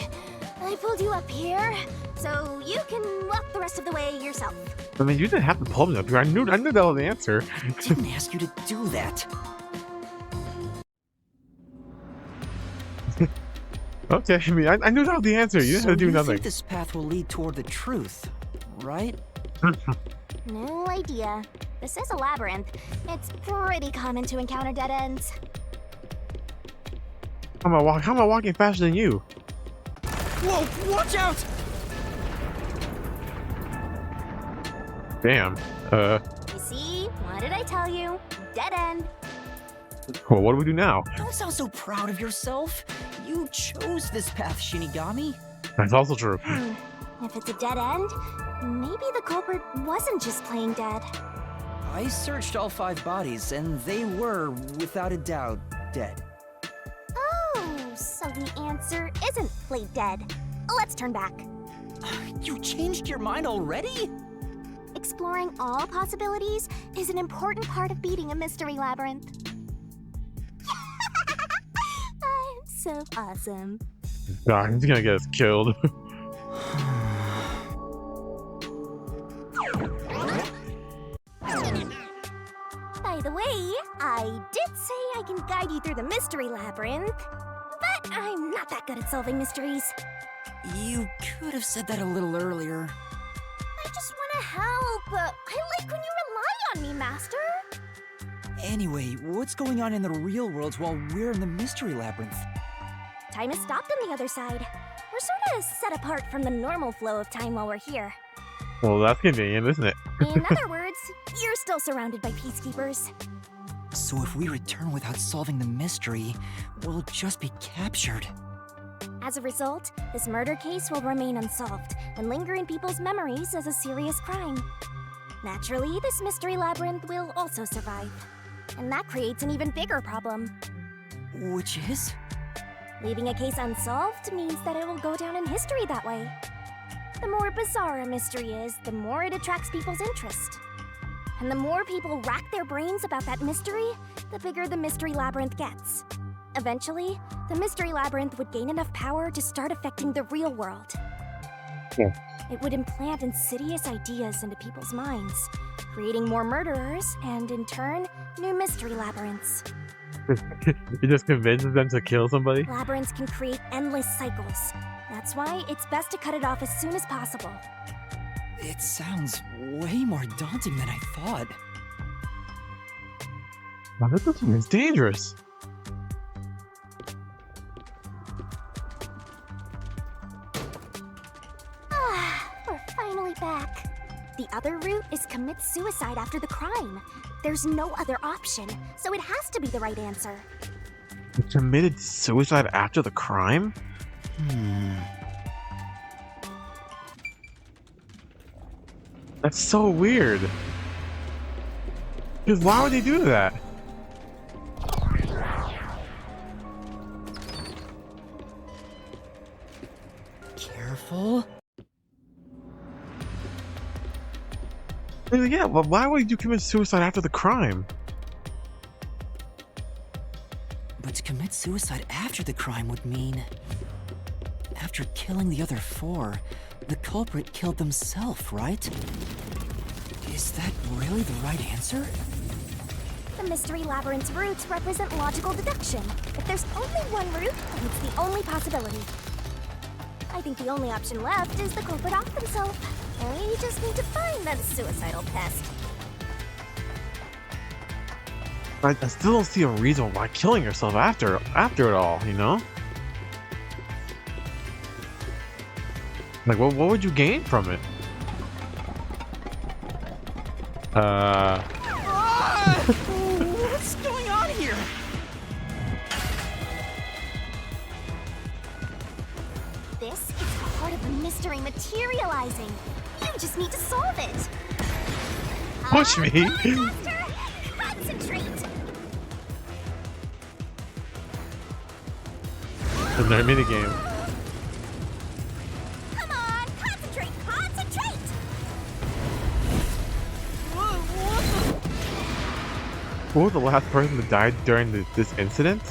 I pulled you up here, so you can walk the rest of the way yourself. I mean, you didn't have to pull me up here. I knew that was the answer. I didn't ask you to do that. Okay, I mean, I knew that was the answer. You didn't have to do you nothing. think this path will lead toward the truth, right? No idea. This is a labyrinth. It's pretty common to encounter dead ends. How am I walking faster than you? Whoa, watch out! Damn. You see? What did I tell you? Dead end. Well, what do we do now? Don't sound so proud of yourself. You chose this path, Shinigami. That's also true. If it's a dead end, maybe the culprit wasn't just playing dead. I searched all 5 bodies, and they were, without a doubt, dead. Oh, so the answer isn't play dead. Let's turn back. You changed your mind already? Exploring all possibilities is an important part of beating a mystery labyrinth. I'm so awesome. God, he's gonna get us killed. By the way, I did say I can guide you through the mystery labyrinth, but I'm not that good at solving mysteries. You could have said that a little earlier. I just want to help. I like when you rely on me, Master. Anyway, what's going on in the real world while we're in the Mystery Labyrinth? Time has stopped on the other side. We're sort of set apart from the normal flow of time while we're here. Well, that's convenient, isn't it? In other words, you're still surrounded by peacekeepers. So if we return without solving the mystery, we'll just be captured. As a result, this murder case will remain unsolved and linger in people's memories as a serious crime. Naturally, this mystery labyrinth will also survive. And that creates an even bigger problem. Which is? Leaving a case unsolved means that it will go down in history that way. The more bizarre a mystery is, the more it attracts people's interest. And the more people rack their brains about that mystery, the bigger the mystery labyrinth gets. Eventually, the mystery labyrinth would gain enough power to start affecting the real world. Yeah. It would implant insidious ideas into people's minds, creating more murderers and, in turn, new mystery labyrinths. It just convinces them to kill somebody? Labyrinths can create endless cycles. That's why it's best to cut it off as soon as possible. It sounds way more daunting than I thought. Wow, this thing is dangerous. We're finally back. The other route is commit suicide after the crime. There's no other option, so it has to be the right answer. He committed suicide after the crime? That's so weird. Because why would they do that? Careful. Yeah, but why would you commit suicide after the crime? But to commit suicide after the crime would mean... After killing the other 4, the culprit killed themselves, right? Is that really the right answer? The Mystery Labyrinth's routes represent logical deduction. If there's only one route, then it's the only possibility. I think the only option left is the culprit off himself. We just need to find that suicidal pest. I still don't see a reason why killing yourself after it all, you know? Like, what would you gain from it? What's going on here? This is part of the mystery materializing. You just need to solve it. Push me. Master, concentrate. In their minigame. Come on, concentrate, concentrate. Who was the last person that died during this incident?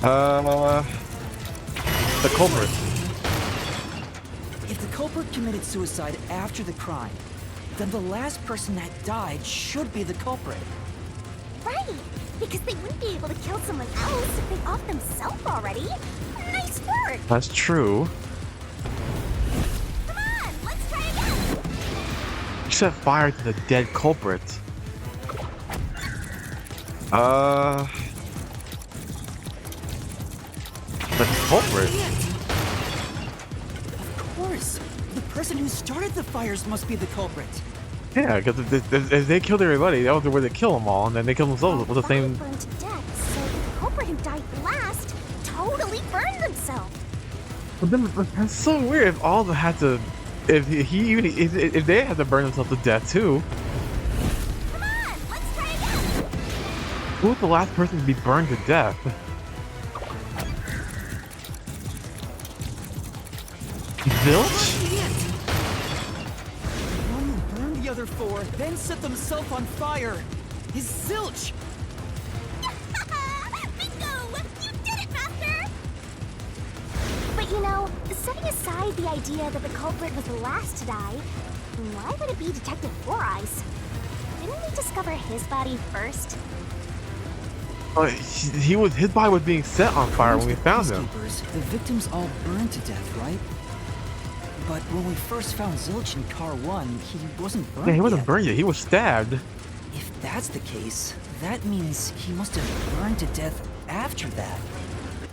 The culprit. If the culprit committed suicide after the crime, then the last person that died should be the culprit. Right, because they wouldn't be able to kill someone else if they off themselves already. Nice work. That's true. Come on, let's try again. You set fire to the dead culprit. The culprit? Of course. The person who started the fires must be the culprit. Yeah, because if they killed everybody, that was the way they kill them all, and then they kill themselves with the Fire same. burned to death, so the culprit who died last totally burned themselves. But then that's so weird. If all of them had to, if they had to burn themselves to death too, Come on, let's try again. who was the last person to be burned to death? Zilch? One who burned the other four, then set themselves on fire. Is Zilch. Bingo! You did it, Master! But you know, setting aside the idea that the culprit was the last to die, why would it be Detective Four Eyes? Didn't we discover his body first? His body was being set on fire when we found him. The victims all burned to death, right? But when we first found Zilch in Car 1, he wasn't burned Yeah, he wasn't yet. burned yet. He was stabbed. If that's the case, that means he must have burned to death after that.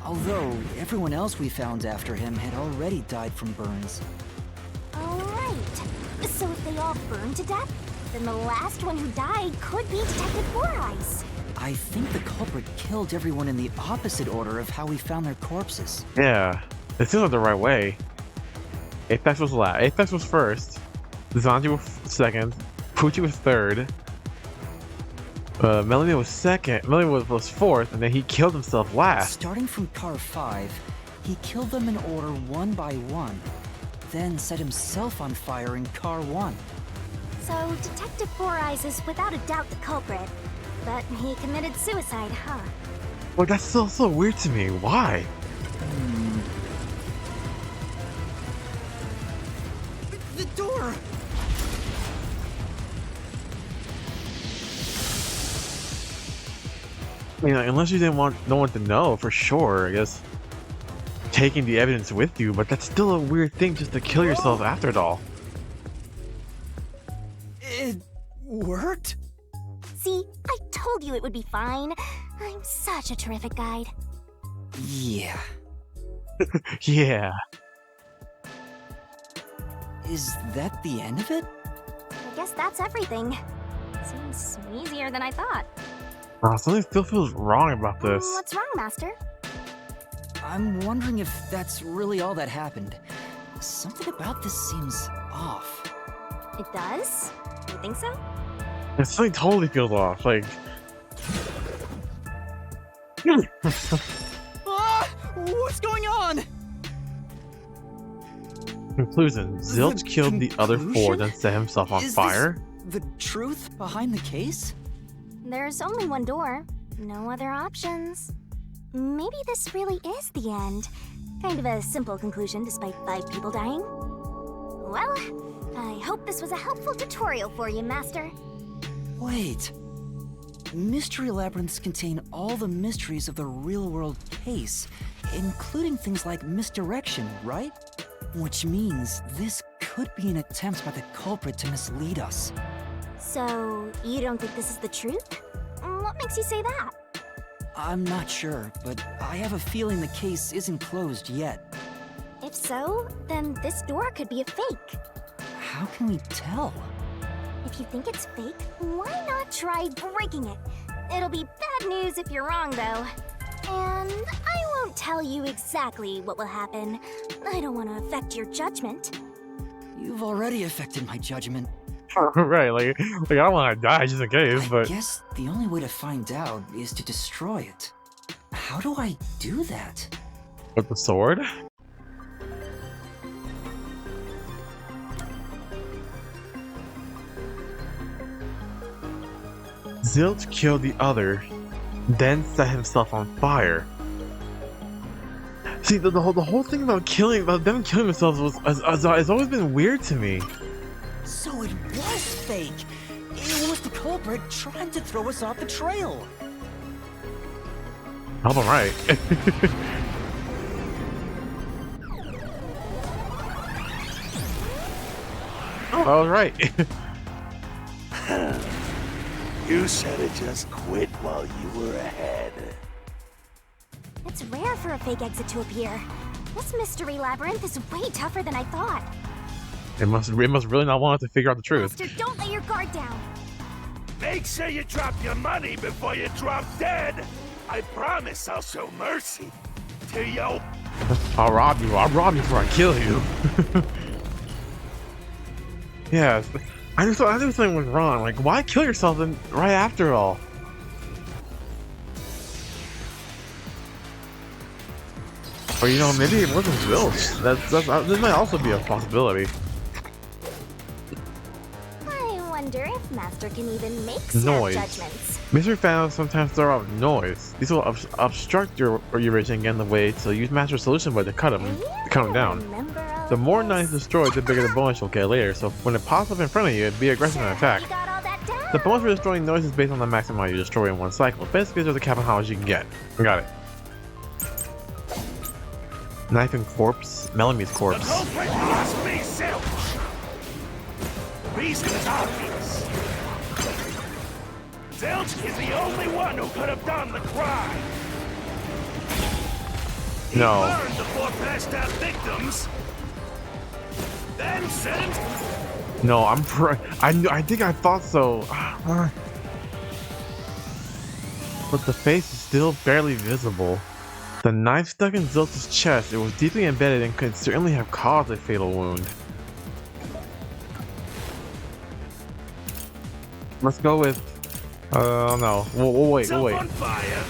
Although, everyone else we found after him had already died from burns. Alright. So if they all burned to death, then the last one who died could be Detective Four Eyes. I think the culprit killed everyone in the opposite order of how we found their corpses. Yeah, it seems like the right way. Apex was last. Apex was first. Zanji was second. Poochie was third. Melanie was second. Melanie was fourth, and then he killed himself last. Starting from Car 5, he killed them in order one by one, then set himself on fire in Car 1. So Detective Four Eyes is without a doubt the culprit. But he committed suicide, huh? Well, that's still so weird to me. Why? The door! I mean, like, unless you didn't want no one to know for sure, I guess. Taking the evidence with you, but that's still a weird thing just to kill yourself after it all. It worked? See, I told you it would be fine. I'm such a terrific guide. Yeah. Yeah. Is that the end of it? I guess that's everything. Seems easier than I thought. Something still feels wrong about this. What's wrong, Master? I'm wondering if that's really all that happened. Something about this seems off. It does? You think so? Something totally feels off. Like, Ah! What's going on? conclusion: Zilch killed the other four, conclusion? then set himself on Is fire. this the truth behind the case? There's only one door. No other options. Maybe this really is the end. Kind of a simple conclusion despite 5 people dying. Well, I hope this was a helpful tutorial for you, Master. Wait. Mystery Labyrinths contain all the mysteries of the real-world case, including things like misdirection, right? Which means this could be an attempt by the culprit to mislead us. So, you don't think this is the truth? What makes you say that? I'm not sure, but I have a feeling the case isn't closed yet. If so, then this door could be a fake. How can we tell? If you think it's fake, why not try breaking it? It'll be bad news if you're wrong, though. And I won't tell you exactly what will happen. I don't want to affect your judgment. You've already affected my judgment. Right, like I don't want to die just in case, I but guess the only way to find out is to destroy it. How do I do that? with the sword? Zilch killed the other, then set himself on fire. See, the whole thing about them killing themselves has always been weird to me. So it was fake. It was the culprit trying to throw us off the trail. I'm right. I was right. You should have just quit while you were ahead. It's rare for a fake exit to appear. This Mystery Labyrinth is way tougher than I thought. It must really not want us to figure out the truth. Master, don't let your guard down. Make sure you drop your money before you drop dead. I promise I'll show mercy to you. I'll rob you before I kill you. Yeah, I knew something was wrong. Like, why kill yourself right after all? Or you know, maybe it wasn't Zilch. This might also be a possibility. I wonder if Master can even make Noise. judgments. Mystery fans sometimes throw out noise. These will obstruct your vision and get in the way, so use Master's solution way to cut them down. The more knives destroyed, the bigger the bonus you'll get later, so when it pops up in front of you, be aggressive and attack. You got all that down. The bonus for destroying noise is based on the maximum amount you destroy in one cycle. Basically, there's a cap on how much you can get. Got it. Knife and corpse. Melamie's The corpse. culprit must be Zilch. The reason is obvious. Zilch is the only one who could have done the crime. He No. burned the four passed out victims, then sent. No, I think I thought so. But the face is still barely visible. The knife stuck in Zilch's chest. It was deeply embedded and could certainly have caused a fatal wound. Let's go with. No. We'll wait. Himself We'll wait. on fire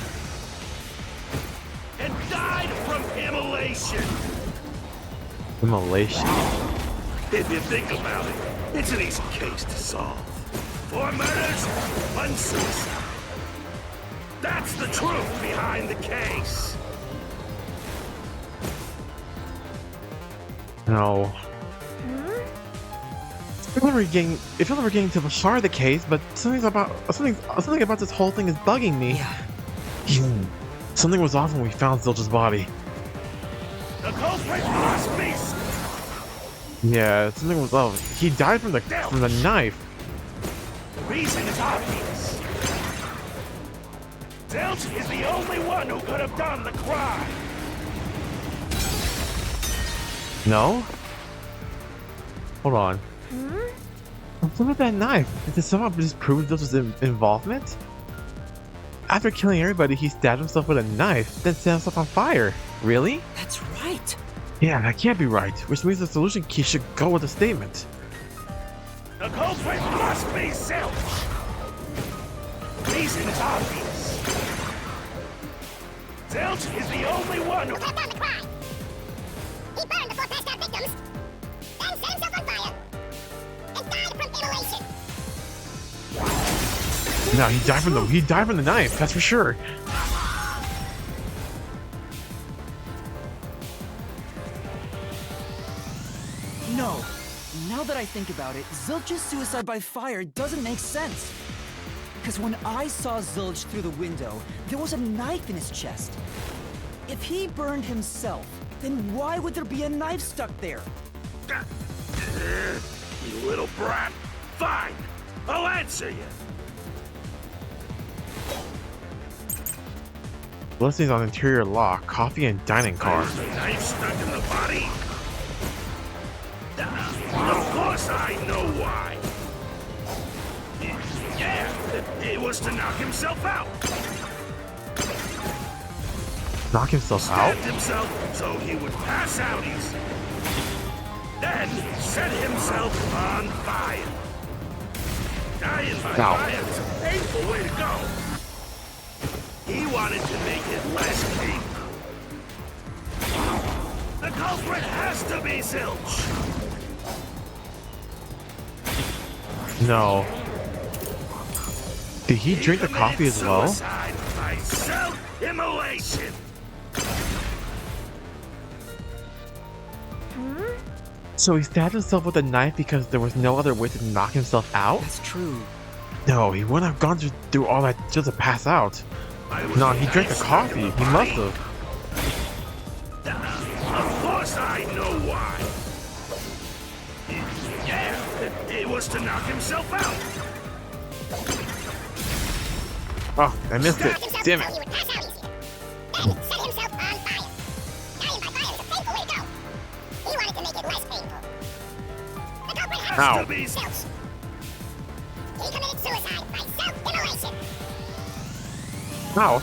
and died from immolation. Immolation. If you think about it, it's an easy case to solve. 4 murders, 1 suicide. That's the truth behind the case. No. It feels like we're getting to the heart of the case, but something about this whole thing is bugging me. Yeah. Something was off when we found Zilch's body. The culprit must be. Yeah, something was off. He died from the knife. The reason is obvious. Zilch is the only one who could have done the crime. No? Hold on. What's up with that knife? Did somehow just prove Zilch's involvement? After killing everybody, he stabbed himself with a knife, then set himself on fire. Really? That's right. Yeah, that can't be right. Which means the solution key should go with the statement. The culprit must be Zilch. The reason is obvious. Zilch is the only one who Done the crime. He burned the 4 passed out victims, then set himself on fire, and died from immolation. No, he died from the knife, that's for sure. No. Now that I think about it, Zilch's suicide by fire doesn't make sense. Because when I saw Zilch through the window, there was a knife in his chest. If he burned himself, then why would there be a knife stuck there? You little brat. Fine. I'll answer you. Blessings on interior lock, coffee and dining car. Is the knife stuck in the body? Of course I know why. It was to knock himself out. Knock himself out? Stabbed himself so he would pass out easy. Then set himself on fire. Dying by fire is a painful way to go. He wanted to make it less painful. The culprit has to be Zilch. No. Did he drink the coffee as well? Suicide by self-immolation. So he stabbed himself with a knife because there was no other way to knock himself out? That's true. No, he wouldn't have gone through all that just to pass out. No, he drank the coffee. He must have. Of course I know why. Yeah, it was to knock himself out. Oh, I missed it. Damn it. Ow. He committed suicide by self-immolation. Ow.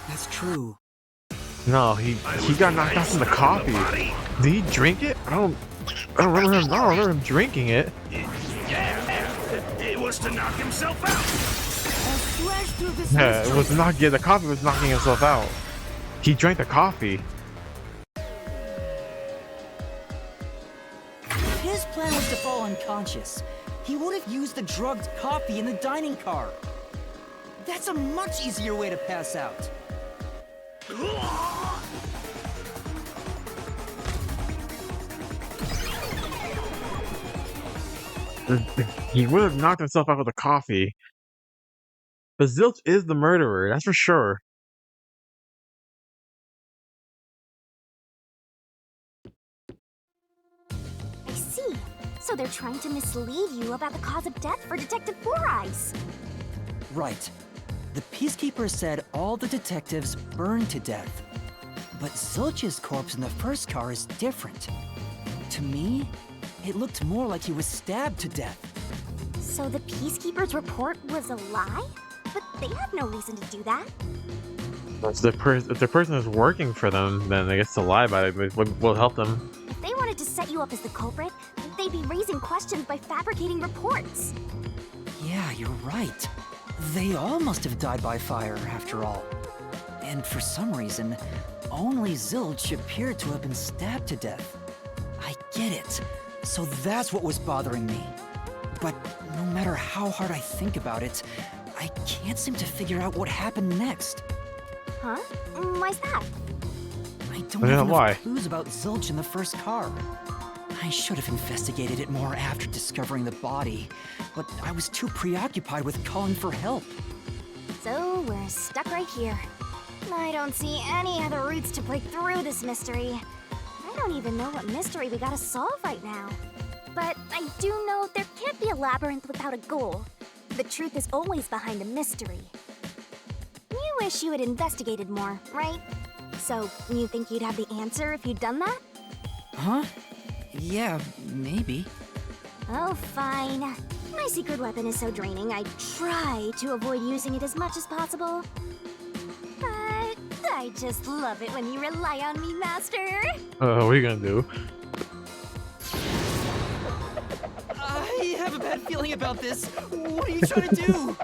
That's true. No, he got knocked out from the coffee. Did he drink it? I don't remember him drinking it. Yeah, it was to knock himself out. Yeah, it was not. Yeah, the coffee was knocking himself out. He drank the coffee. His plan was to fall unconscious. He would have used the drugged coffee in the dining car. That's a much easier way to pass out. He would have knocked himself out with the coffee. But Zilch is the murderer, that's for sure. I see. So they're trying to mislead you about the cause of death for Detective Four Eyes. Right. The Peacekeepers said all the detectives burned to death. But Zilch's corpse in the first car is different. To me, it looked more like he was stabbed to death. So the Peacekeepers' report was a lie? But they have no reason to do that. If the person is working for them, then I guess to lie about it will help them. If they wanted to set you up as the culprit, they'd be raising questions by fabricating reports. Yeah, you're right. They all must have died by fire, after all. And for some reason, only Zilch appeared to have been stabbed to death. I get it. So that's what was bothering me. But no matter how hard I think about it, I can't seem to figure out what happened next. Huh? Why's that? I don't have enough clues about Zilch in the first car. I should have investigated it more after discovering the body, but I was too preoccupied with calling for help. So we're stuck right here. I don't see any other routes to break through this mystery. I don't even know what mystery we gotta solve right now. But I do know there can't be a labyrinth without a goal. The truth is always behind a mystery. You wish you had investigated more, right? So, you think you'd have the answer if you'd done that? Huh? Yeah, maybe. Oh, fine. My secret weapon is so draining, I try to avoid using it as much as possible. But I just love it when you rely on me, Master. What are you gonna do? I have a bad feeling about this. What are you trying to do?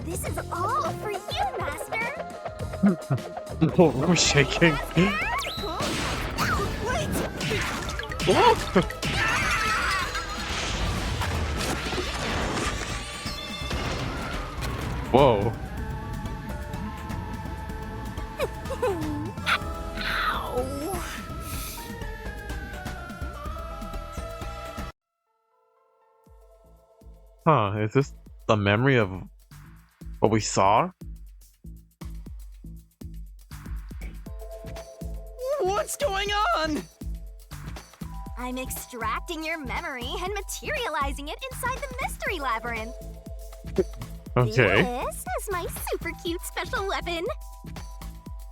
This is all for you, Master. Oh, we're shaking. Whoa. Huh, is this the memory of what we saw? What's going on? I'm extracting your memory and materializing it inside the Mystery Labyrinth. Okay. This is my super cute special weapon.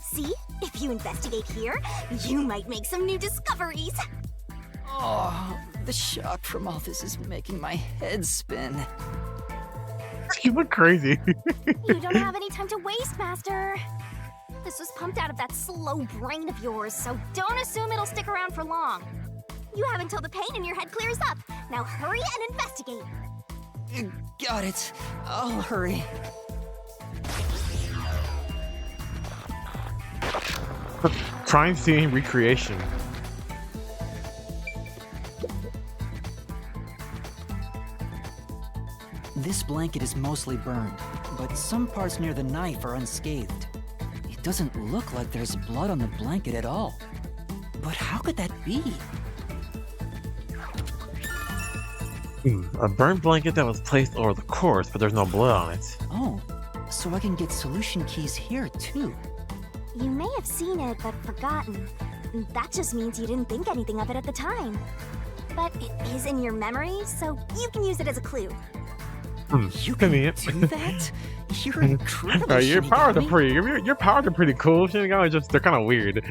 See, if you investigate here, you might make some new discoveries. Oh, the shock from all this is making my head spin. You look crazy. You don't have any time to waste, Master. This was pumped out of that slow brain of yours, so don't assume it'll stick around for long. You have until the pain in your head clears up. Now hurry and investigate. Got it. I'll hurry. Crime scene recreation. This blanket is mostly burned, but some parts near the knife are unscathed. It doesn't look like there's blood on the blanket at all. But how could that be? A burnt blanket that was placed over the corpse, but there's no blood on it. Oh, so I can get solution keys here too. You may have seen it, but forgotten. That just means you didn't think anything of it at the time. But it is in your memory, so you can use it as a clue. You can Convenient. do that? You're incredible. Your powers are Shinigami. pretty. Your powers are pretty cool. Shinigami just they're kind of weird.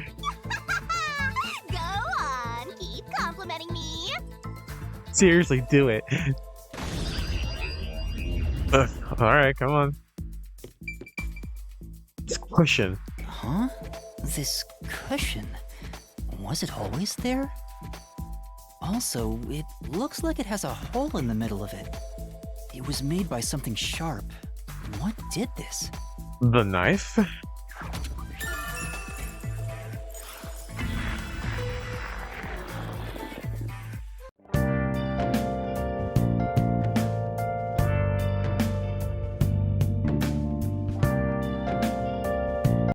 Go on, keep complimenting me. Seriously, do it. All right, come on. This cushion. Huh? This cushion. Was it always there? Also, it looks like it has a hole in the middle of it. It was made by something sharp. What did this? The knife?